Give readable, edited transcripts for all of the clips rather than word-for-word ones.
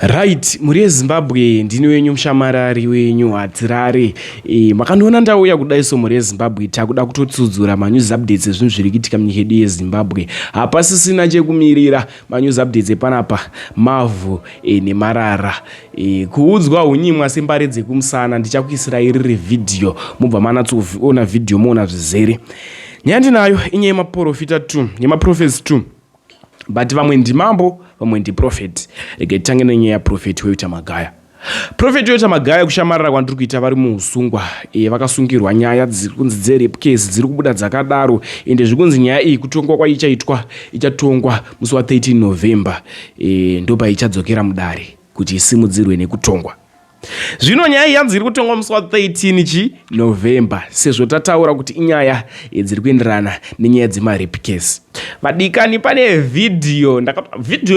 Right, muri Zimbabwe ndini wenyu mushamarari wenyu hatirare. Makandiona ndauya kudai so muri Zimbabwe takuda kutotsudzura news updates ezvinhu zviri kuitika munyika yedu yeZimbabwe. Hapasisina chekumirira news updates panapa mavhu nemarara. Kuudzwa unyimwa sembari dzekumusana ndichakuisirai riri video mubva manatsoona video moona zvizere. Nyaya ndinayo inyaya yemaprofita 2 yemaprophets 2. But vamwe ndimambo vamwe ndiprofeti. Regai titange nenyaya yaprofeti weita Magaya. Profeti weita Magaya kushamarara kwandiri kuita vari muusungwa. Vakasungirwa nyaya dzikunzi dzerape case dziri kubuda dzakadaro. Ende zvikunzi nyaya iyi kutongwa kwaichaitwa ichatongwa musi wa 13 November. Ndopa ichadzokera mudare kuti isimudzirwe nekutongwa. Zvino nyaya yanzi iri kutongwa musi wa 13 November sezvo tataura kuti inyaya dziri kuenderana nenyaya dzemarape case. Vadikani pane video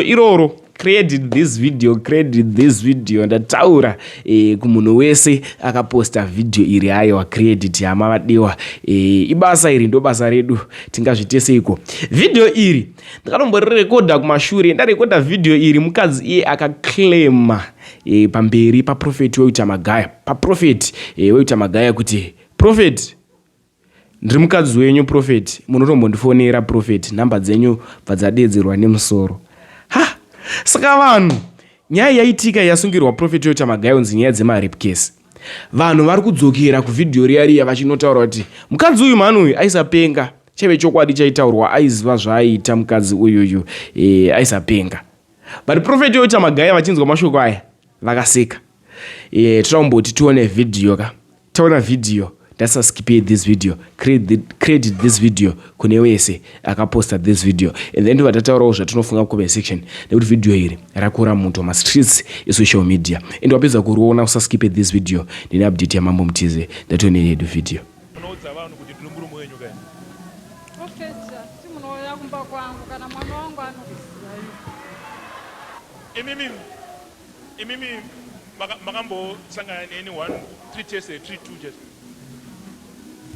iroro credit this video ndataura kumunhu wese akaposta video iri aiwa credit hama vadiwa. Ibasa iri ndo basa redu tingazviteseiko. Video iri ndakatomborekodha kumashure ndarekodha video iri mukadzi iye akaclaima pamberi paprofeti weita Magaya paprofeti weita Magaya kuti prophet ndiri mukadzi wenyu prophet munotombondifonera prophet nhamba dzenyu bvadzadedzerwa nemusoro. Saka vanhu nyaya yaitika yasungirwa prophet weita Magaya unzi nyaya dzemarape case. Vanhu vari kudzokera kuvidhio riya vachinotaura kuti mukadzi uyu mhanu uyu aisapenga chaive chokwadi chaitaurwa aiziva zvaaita mukadzi uyuyu aisapenga. But prophet weita Magaya vachinzwa mashoko aya vakaseka. Tinomboti tione video taona video. Let's skip this video. Credit this video kune wese akaposta this video. And then vatataurawo zvatinofunga comment section nekuti video iri rakura muto ma streets social media. And wapedza kuruona usaskip this video. Ndine update ya mambo mtize ndatione yedu video. Unoudza vanhu kuti ndiri mwenyu kaya. Profeta, timunoya kumba kwangu kana mwana wangu anokuziva. Imimi makambo sangana neni 1 3 tests 3 2 just.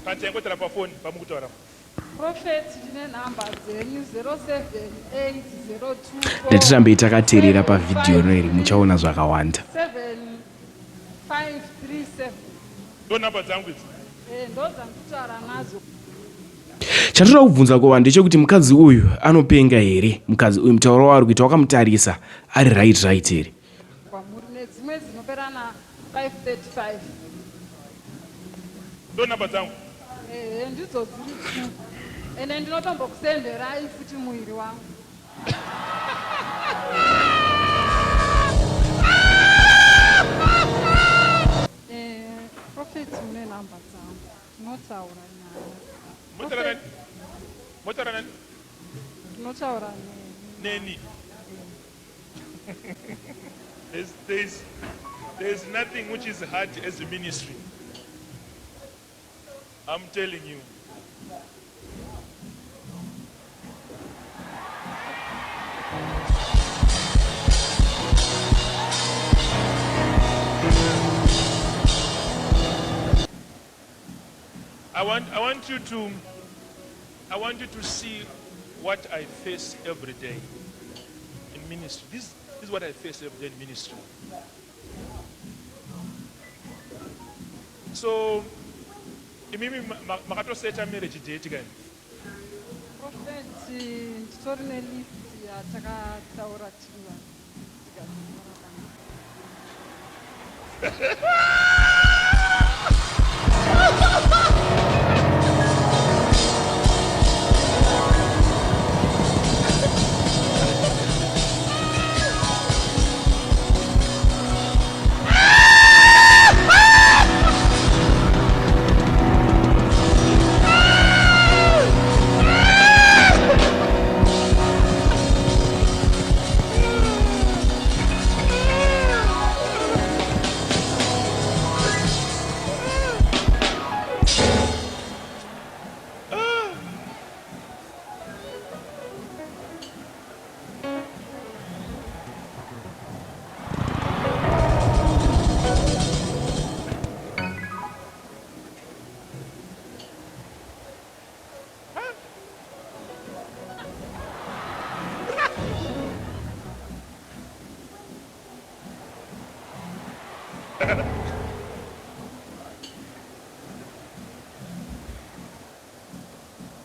Panchengotera pafoni pamukutaura. Prophet ndine namba dzenyu 07802. Ndatirambe takateerera pavidhio iri muchaona zvakawanda. 7537. Ndo namba dzangu idzi. Ndo dzanditaura nadzo. Chatinoda kubvunza kuva ndechekuti mukadzi uyu anopenga here? Mukadzi uyu mutauro waari kuita wakamutarisa ari right here? Kwamuri nedzimwe dzinoperana 535. Ndo namba dzangu. Ndidzo dziri 2. Ende ndinotombokusenderai futi muiri wangu. Prophet mune namba dzangu. Tinotaura nyaya. Motaura nani? Tinotaura neni. There's nothing which is hard as a ministry. I'm telling you. I want you to see what I face every day in ministry. This is what I face every day in ministry. So imimi makatoseta marriage date kani. Prophet nditori nelist yatakataura tiwa.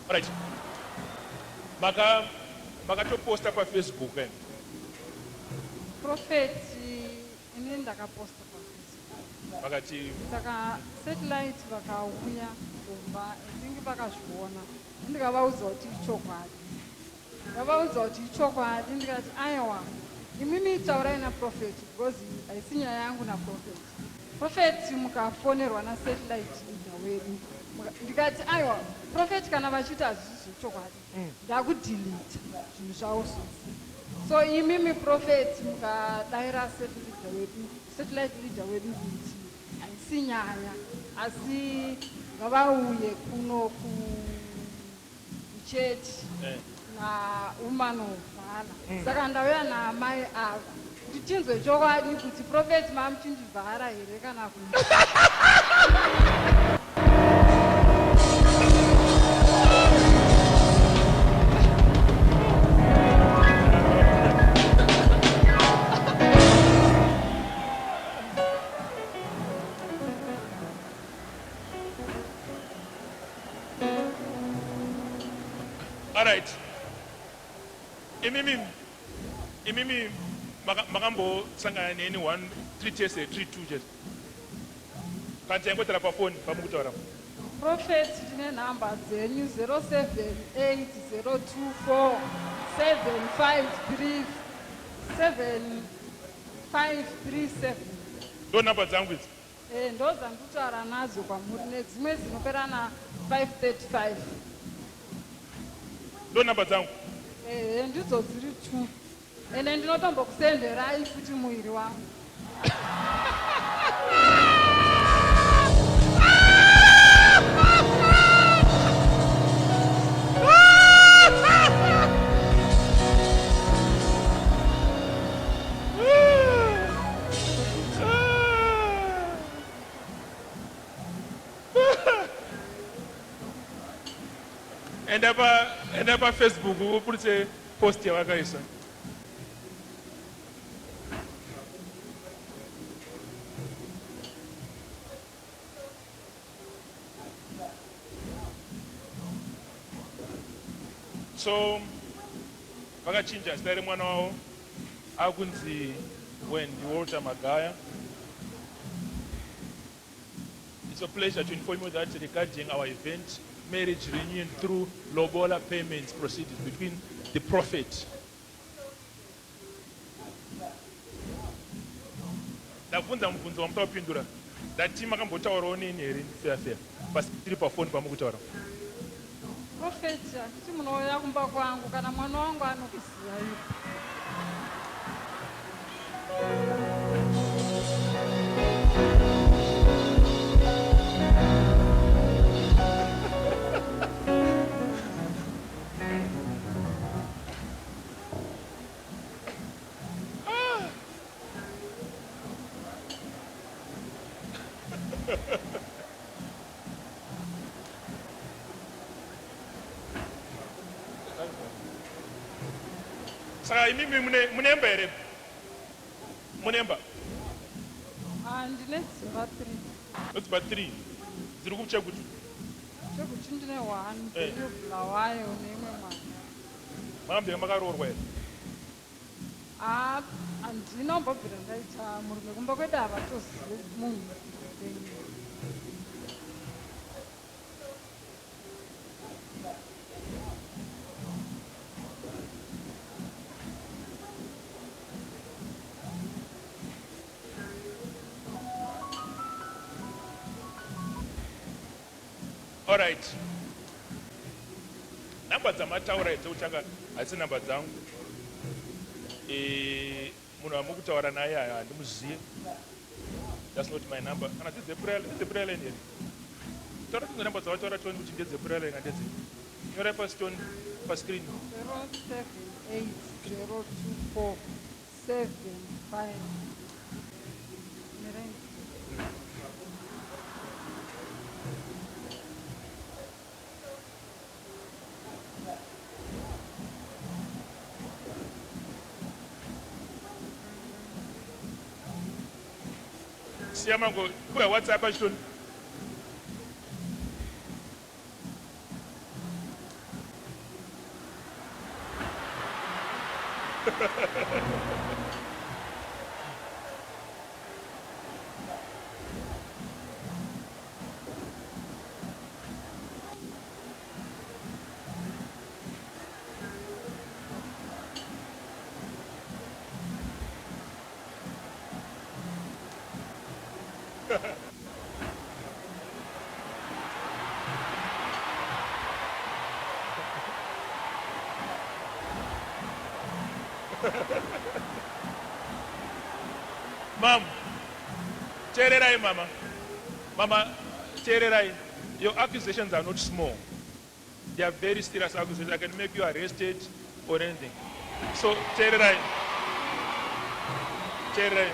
Alright. Makatoposta paFacebook and profeti ine ndakaposta pafacebook makati saka satellite vakauya kumba ndingi vakazviona ndikavaudza kuti ichokwadi ndavaudza kuti ichokwadi ndikati aiwa imimi taurai naprofeti because haisi nyaya yangu naprofeti profeti mukafonerwa nasatellite leader wedu ndikati aiwa profeti kana vachiita hazvisi zvechokwadi ndakudhilita zvinhu zvavo zvose so imimi profeti mukadayira satellite leader wedu kuti haisi nyaya asi ngavauye kuno kuchechi naumano vhara saka ndauya naamai ava kuti chinzwe chokwadi kuti profeti mamuchinjivhara here kana kuti alright. Imimi makambo sangana neni 1 3 test 3 2 just. Kanti yangotara pa phone pamukutaura. Prophet tine nhamba dzenyu 0780247537. Ndo namba dzangu idzi. Ndo dzandikutaura nadzo kwamuri nedzimwe dzinopera na 535. Ndo namba dzangu. Ndidzo dziri 2 ende ndinotombokusenderai futi muiri wangu. Enda pa Facebook uputse post yawakaisa. So vakachinja zita remwana wavo akunzi Walter Magaya. It's a pleasure to inform you that regarding our event, marriage reunion through lobola payments proceedings between the prophet. Ndabvunza mubvunzo wamutapindura ndati makambotaurawo neni here fair pasi tiri pafoni pamukutaura. Profeti handiti munouya kumba kwangu kana mwana wangu anokuziva ipo. Saka imimi munemba here? Munemba? Ndine dzimba 3. Dzimba 3. Dziri kuchekuti? Chekuti ndine 1 ndiyo Bulawayo neimwe mwana. Makambenge makaroorwa here? Handina kumbobvira ndaita murume kumba kwedu havatozive munhu. All right. Namba dzamataura idzoutanga hasi namba dzangu. Munhu wamukutaura naye handimuzive. That's not my number. Kana dzedzeprayer line here. Taura kunge namba dzavataura toni kuti ndedzeprayer line handedze. Nyorai pasi toni pascreen. 07802475. siyamango kuya WhatsApp achitoni Mom, tererai mama. Mama, tererai. Your accusations are not small. They are very serious accusations. I can make you arrested or anything. So, tererai. Tererai.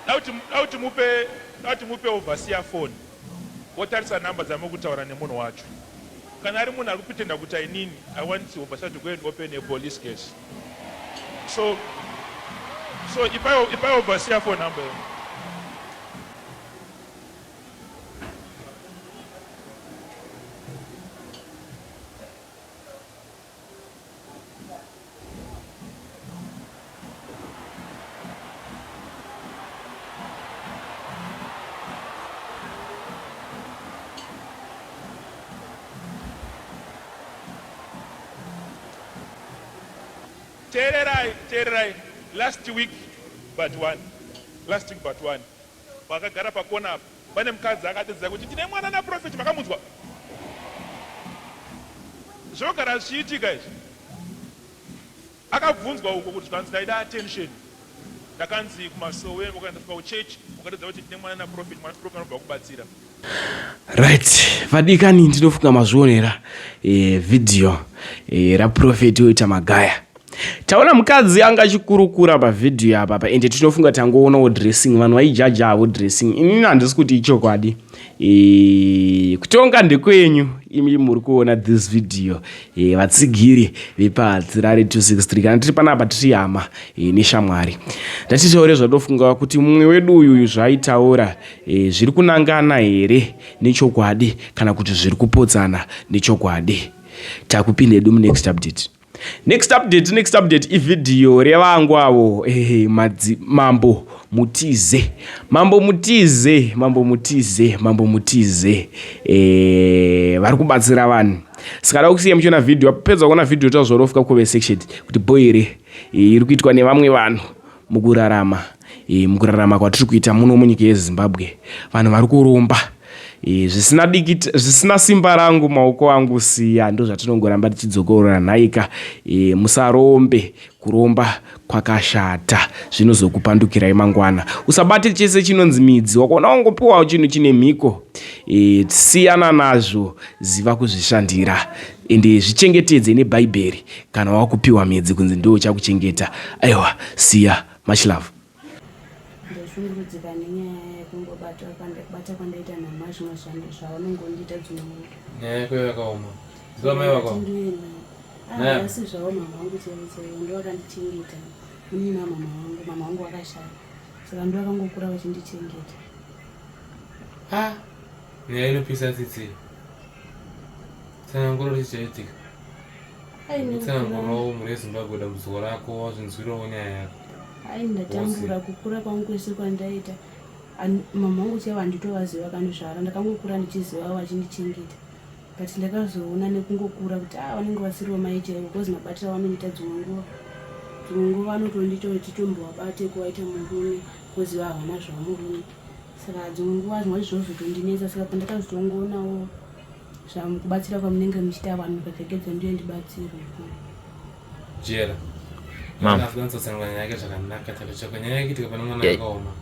Now to mupe overseer phone. What are the numbers I'm going to tell you? Can I remember I want to overseer to go and open a police case. So if I overseer phone number. Tererai. Last week but one. Vakagara pakona pane mukadzi akatidza kuti tine mwana naprofeti makamudzwa. Zvogara zvichiitika izvi. Akabvunzwa uko kuti zvanzi ndaida attention. Ndakanzi kumasowe ukaenda kuchechi ukatidza kuti tine mwana naprofeti anobva kubatsira. Right, vadikani ndinofunga mazvionera video raprofeti oita Magaya. Taona mukadzi anga achikurukura pavhidhiyo apa ende tinofunga tangoonawo dressing vanhu vaijaja avo dressing. Inini handisi kuti ichokwadi. Kutonga ndekwenyu imi muri kuona this video vatsigiri vepadzirare 263 kana tiri panapa tiri hama neshamwari. Ndatitaure zvatofunga kuti mumwe wedu uyu zvaitaura zviri kunangana here nechokwadi kana kuti zviri kupotsana nechokwadi. Takupinde edu next update. Next update ividhiyo revangu avo mambo mutize vari kubatsira vanhu. Saka kusiya muchiona video apedza kuona video tazvorofika comment section kuti boyere iri kuitwa nevamwe vanhu mukurarama kwatiri kuita muno munyika yeZimbabwe. Vanhu vari kuromba zvisina simba rangu maoko angu siya, ndo zvatinongoramba tichidzokorora nhaika. Musarombe, kuromba kwakashata, zvinozokupandukirai mangwana. Usabate chese chinonzi midzi, wakaona wangopiwa chinhu chine mhiko, siyana nazvo, ziva kuzvishandira ende zvichengetedze neBhaibheri kana wakupiwa midzi kunzi ndo chakuchengeta. Aiwa, siya, much love. Ndashungurudzika nenyaya yekungobata kwandaita namazvo mazvano zvaunongondiita dzimwe nyaya yako yakaoma. Ziva mai wako asi zvavo mama vangu chaichaivo ndo vakandichengeta. Munina mama vangu vakashaya, saka ndo vakangokura vachindichengeta. Nyaya inopisa tsitsi. Tsananguro tichaitika. Tsananguro muri Zimbabwe dambudziko rako wazvinzwirawo nyaya yako. Ndatambura kukura kwangu kwese kwandaita. Mama vangu chaivo handitovaziva kandozvara, ndakangokura ndichiziva vachindichengeta. But ndakazoona nekungokura kuti vanenge vasiriwo mai chaivo, because mabatiro vanoita dzimwe nguva vanotonditomboabate kuvaita murume kuziva havana zvamurume. Saka dzimwe nguva zvimwe zvozotondinetsa, saka pandakazotongoonawo zvamukubatsira kwamunenge muchiita vanhu mukapfekedza ndiyo ndibatsirwe. Jera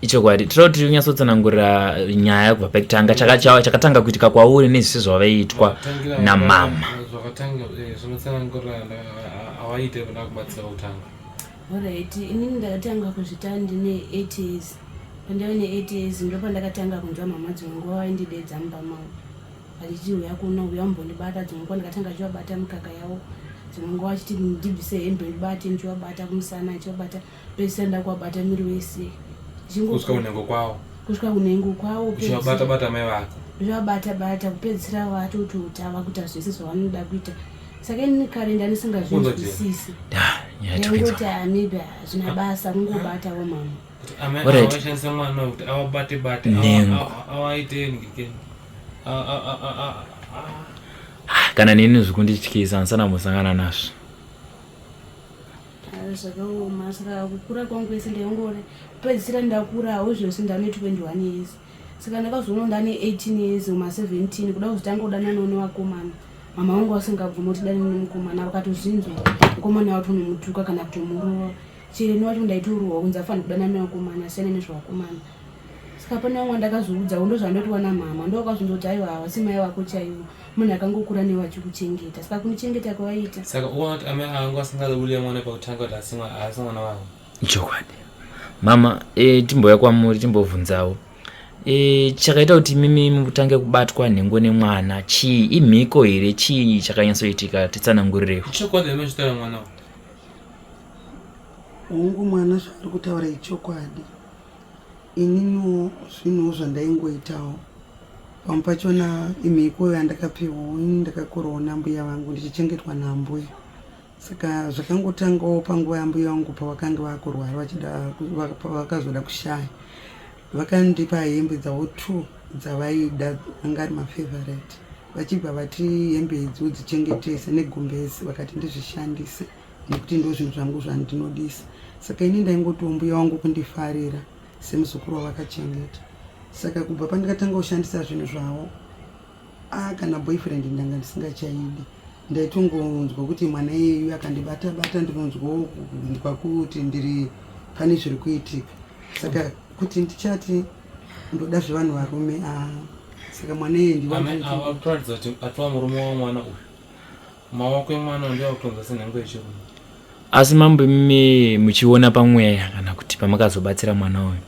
ichokwadi tiri kunyatsotsanangurira nyaya kubva pakutanga chakatanga kuitika kwauri nezvisi zvavaitwa namama. Alright, inini ndakatanga kuzvita ndine 8 years. Pandave ne8 years ndo pandakatanga kunzwa mama dzimwe nguva vaindidedza mumba mavo vachichiuya kuno uya mumbondibata. Dzimwe nguva ndakatanga chivabata mukaka yavo, dzimwe nguva vachiti ndibvise hembe ndibate ndichivabata kumusana, ndichivabata pese ndakuwabata miri wese kusvika kunhengo kwavo. kusvika kunhengo kwavo Bata mai vako. zvabata kupedzisira vatoti ava kuita zvese zvavanoda kuita. Saka ini kare ndandisingazvinzwisisi ndangoti maybe hazvina basa kungobatawo mama. Avashandisa mwana kuti avabate avaiteni kikeni. Kana nini zvikundityisa ndisana musangana nazvo. Zvakaoma. Saka kukura kwangu kwese ndaingori pedzisira ndakurawo zvose ndane 21 years. Saka ndakazoona ndane 18 years uma 17 kuda kuzotanga kudana nevakomana. Mama wangu asingabvumi kuti dani nemukomana vakatozvinzwa mukomana wacho nemutuka kana kuti murova. Chero niwacho ndaitoruwa kunzi afanira kudana nevakomana siyana nezvevakomana. Saka pane vamwe ndakazoudza ndozvandotowana mama ndokazondoti aiwa simai vako chaivo munhu akangokura nevachikuchengeta. Saka kunichengeta kwaita. Saka uona kuti amai angu asingazobulia mwana pakutanga kuti asi mwana wavo. Chokwadi. Mama, timbouya kwamuri timbobvunzawo. Chakaita kuti mimi mutange kubatwa nhengo nemwana chii? Imhiko here? Chii chakanyatsoitika? Titsanangurirewo. Chokwadi amazvitaura mwana wavo. Hongu mwana zvaari kutaura ichokwadi. Inini zvinhu zvandaingoitawo pamwe pachona imhiko yandakapiwawo ini ndakakurawo nambuya vangu ndichichengetwa nambuya. Saka zvakangotangawo panguva yambuya vangu pavakanga vakurwara vakazoda kushaya. Vakandipa hembe dzavo 2 dzavaida anga ari mafavorite. Vachibva vati hembe idzo dzichengetese negumbezi vakati ndizvishandise nekuti ndo zvinhu zvangu zvandinodisa. Saka ini ndaingoti mbuya wangu kundifarira semuzukuru wavakachengeta. Saka kubva pandakatanga kushandisa zvinhu zvavo kana boyfriend ndanga ndisingachaidi. Ndaitongonzwa kuti mwana iyeyu akandibata ndinonzwa kuti ndiri pane zviri kuitika. Saka kuti ndichati ndoda zvevanhu varume saka mwana iye ndikuratidza kuti atova murume wamwana uyu. Maoko emwana ndio akutonza senhengo yechirume. Asi mambo mimi muchiona pamweya kana kuti pamakazobatsira mwana uyu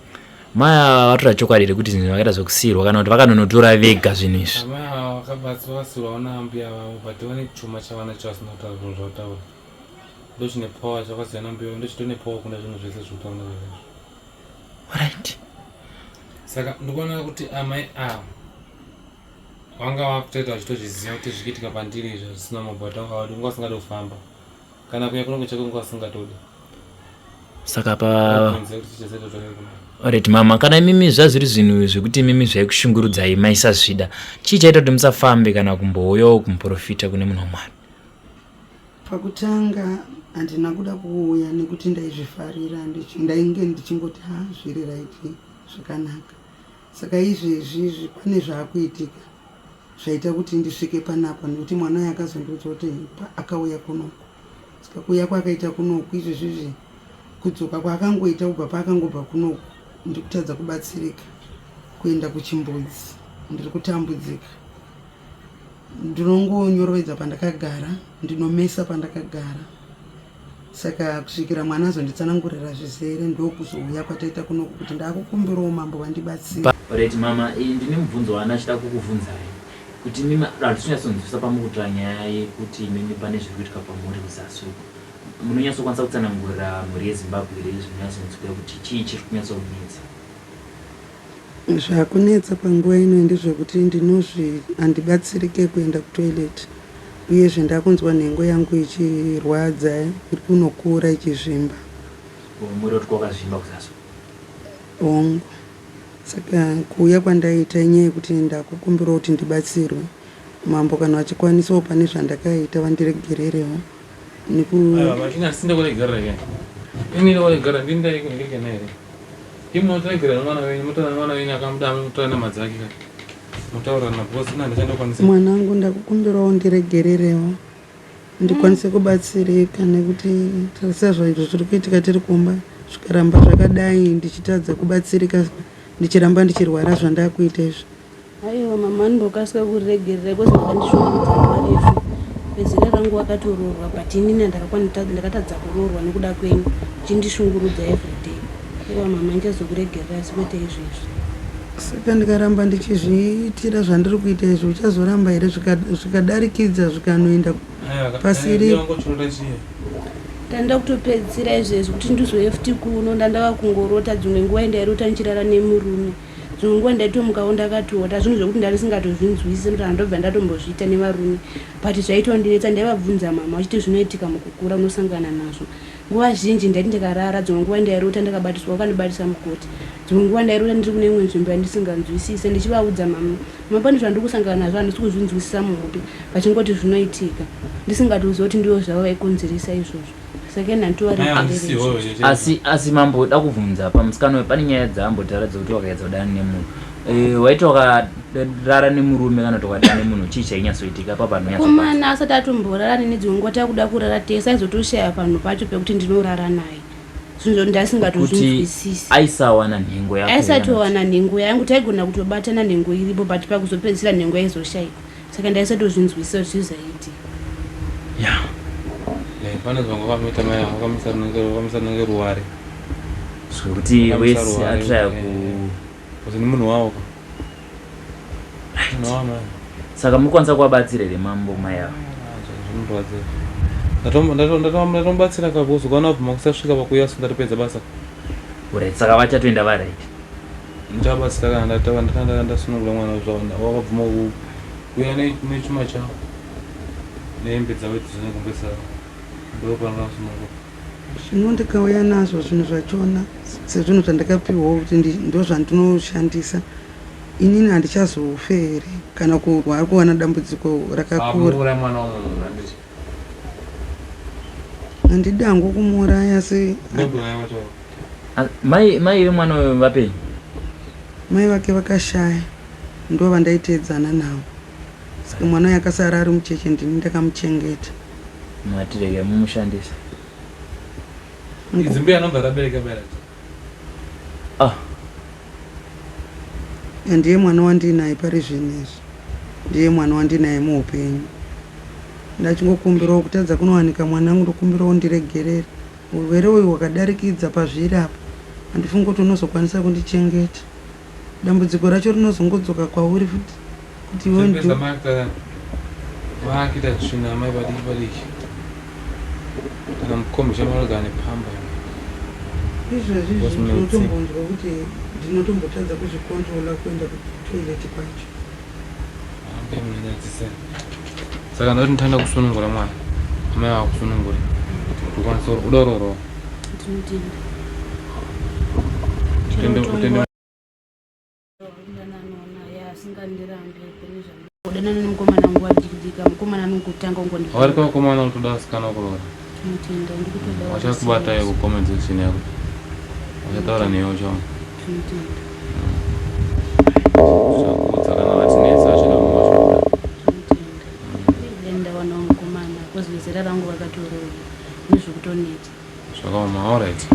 maya vatora chokwadi kuti zvinhu zvakaita zvokusiyirwa kana kuti vakanonotora vega zvinhu izvi. Amai vakasiyirwa nambuya vavo but vane chuma chavana chavasina kutaura zvinhu zvakutaura. Ndo chine power zvakasiyana mbeu ndo chitone power kuna zvinhu zvese zvokutaura nezvazvo. Alright. Saka ndikuona kuti amai vanga vakutoita vachitozviziva kuti zvichiitika pandiri izvo zvisina mabhata vanga vati nguva asingatofamba kana kuya kunenge chako nguva asingatodi. Saka alright mama, kana mimi zvazviri zvinhu zvekuti mimi zvaikushungurudzai maisazvida chii chaita kuti musafambe kana kumbouyawo kumprofita kune munhu wamwari? Pakutanga handina kuda kuuya nekuti ndaizvifarira ndainge ndichingoti zviri right zvakanaka. Saka izvezvi pane zvaakuitika zvaita kuti ndisvike panapa nekuti mwana uyu akazondiudza kuti akauya kunoku. Saka kuuya kwakaita kunoku izvezvizvi kudzoka kwaakangoita kubva paakangobva kunoku ndiri kutadza kubatsirika kuenda kuchimbudzi ndiri kutambudzika. Ndinongonyorovedza pandakagara ndinomesa pandakagara. Saka kusvikira mwana azonditsanangurira zvizere ndokuzouya kwataita kunoku kuti ndaakukumbirawo mambo vandibatsira. Alright mama, ndine mubvunzo wandachida kukubvunzai kuti mimi hatichonyatsonzwisa pamukutora nyaya yekuti mimi pane zviri kuitika pamhuri kuzasi uko. Munonyatsokwanisa kutsanangurira mhuri yeZimbabwe here zvinonyatsonzwika kuti chii chiri kunyatsokunetsa? Zvakunetsa panguva ino ndezvekuti handibatsirike kuenda kutoilet uyezve ndakunzwa nhengo yangu ichirwadza iri kunokura ichizvimba. Muri kuti kwakazvimba kuzasi? Hongu. Saka kuuya kwandaita inyaya yekuti ndakukumbirawo kuti ndibatsirwe. Mambo kana vachikwanisawo pane zvandakaita vandiregererewo. Sinde kuregerera ke. Ini kuregerera ndindaikena here. Imotoregerera mwana wenyu, mutora mwana wenyu akamuda mutora namadzake kati. Mutaura na boss ndachanda kwanisa. Mwana wangu ndakukumbirawo ndiregererewo. Ndikwanise kubatsirika nekuti tarisa zvaizvo zviri kuitika tiri kumba zvikaramba zvakadai ndichitadza kubatsirika ndichiramba ndichirwara zvandakuita izvi. Aiwa mama ndokasika kuregerera kwese ndakandishungurudza parefu. Bezera rangu wakatoroorwa but inini ndakatadza kuroorwa nekuda kwenyu chindishungurudza everyday. Aiwa mama ndichazokuregerera sikwete izvezvi. Saka ndikaramba ndichizviitira zvandiri kuita izvi uchazoramba here zvikadarikidza zvikanoenda pasiri. Ndanda kutopedzisira izvezvi kuti ndizoye futi kuno ndandava kungorota dzimwe nguva ndairota ndichirara nemurume dzimwe ndaitomukawo ndakatota zvinhu zvokuti ndarisingatozvinzwisise kuti ndobva ndatombozviita nevarume but zvaitondinetsa ndaivabvunza mama vachiti zvinoitika mukukura unosangana nazvo. Nguva zhinji ndaiti ndikarara dzimwe nguva ndairota ndakabatiswa wakandibatisa mukoti, dzimwe nguva ndairota ndiri kune imwe nzvimbo yandisinganzwisise ndichivaudza mama pane zvandiri kusangana nazvo handisi kuzvinzwisisa muhope vachingoti zvinoitika ndisingatoziva kuti ndivo zvavo vaikonzeresa izvozvo. Saka asi mambo da kubvunza pamusikana pane nyaya dzaambotaradza kuti wakaedza kudana nemunhu waiti wakarara nemurume kana kuti wakadana nemunhu chii chainyatsoitika komana asati atomborara nedzimwe nguva takuda kurara tese aizotoshaya panhu pacho pekuti ndinorara naye zvinhu ndasingatozvinzwisisi. aisawana nhengo yako aisatowana nhengo yangu taigona kutobatana nhengo iripo but pakuzopedzisira nhengo yaizoshaika saka ndaisatozvinzwisisa zvizaitika. pane zvanga vanoita mai vakamisa nenge ruware zvokuti wese atiraya kuti ni munhu wavo saka mukwanisa kuvabatsira here mambo mai avo ndatombatsira kabozo kana wabvuma kusasvika pakuyaso ndatopedza basa right. Saka vachatoenda varight ndichabatsira kana ndasunungura mwana wakabvuma kuuya nechuma chavo nehembe dzavo dzinokumbesa zvino ndikauya nazvo zvinhu zvachona sezvinhu zvandakapiwawo kuti ndo zvandinoshandisa inini handichazofe here kana kurwara kuwana dambudziko rakakura. Handidi hangu kumuuraya se mai vemwana uyo vapenyu mai vake vakashaya ndo vandaiteedzana navo saka mwana uyo akasara ari mucheche ndini ndakamuchengeta. matirege mumushandisa izimbe anobva rabereka bereka ndiye mwana wandinaye pari zvinezvi ndiye mwana wandinaye muupenyu. Ndachingokumbirawo kutadza kunowanika mwanangu ndokumbirawo ndiregerere urwere uyu hwakadarikidza pazviri apa handifungi kuti unozokwanisa kundichengeta dambudziko racho rinozongodzoka kwauri futi kuti iwe ndio vaakita zvina amai vadiki kana mukombe chavanogara nepamba izvezvi zvinotombonzwa kuti ndinotombotadza kuzvikontrola kuenda kutoileti kwacho saka ndoti nditanda kusunungura mwana amai ava kusunungura ukwanisa udororo kudanana nemukomana nguva dikidika mukomana anongotanga avarika vakomana unotoda asikana kurora vachakubata yekukomedzeshini yako vachataura neyo chavo ndawana mukomana kozvezera rangu vakatoroa nezvekutoneta zvakaoma. Alright.